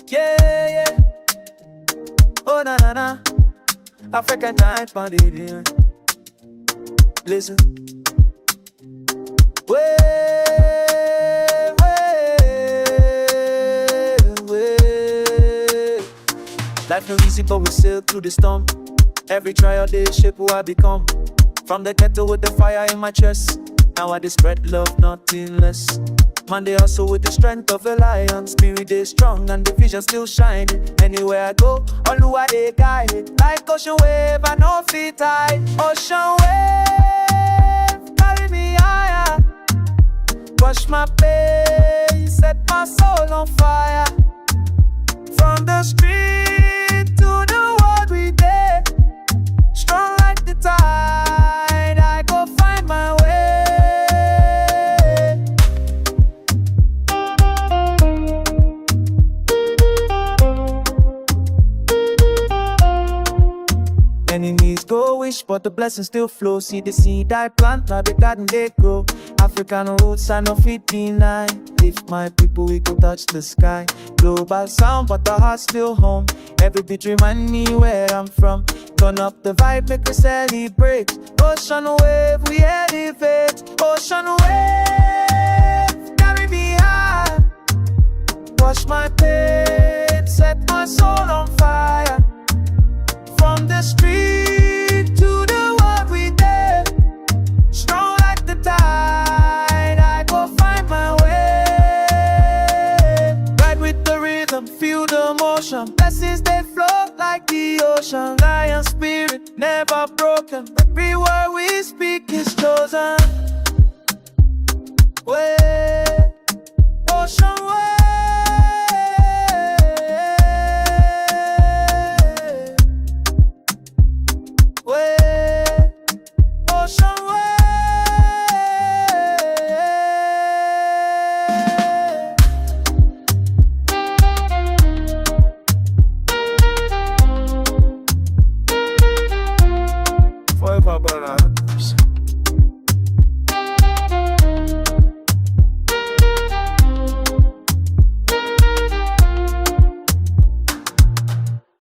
Yeah, yeah. Oh, na na na. African night, on the listen. Way, way. Life no easy, but we sail through the storm. Every trial they shape who I become. From the ghetto with the fire in my chest, now I just spread love, nothing less. Man, they hustle with the strength of a lion. Spirit is strong and the vision still shining. Anywhere I go, all who I they guide. Like ocean wave, I know feet high. Ocean wave, carry me higher. Wash my pain, set my soul on fire. From the street to the world we did. Strong like the tide, I go find my way. Enemies go wish, but the blessings still flow. See the seed I plant, now the garden they grow. African roots I no fit deny. Lift my people, we go touch the sky. Global sound, but the heart still home. Every beat remind me where I'm from. Turn up the vibe, make us celebrate. Ocean wave, we elevate. Ocean wave, carry me high. Wash my pain, set my soul on fire. From the street to the world we did. Strong like the tide, I go find my way. Ride with the rhythm, feel the motion. Blessings they flow like the ocean. Lion spirit, never broken. Every word we speak is chosen. Way, ocean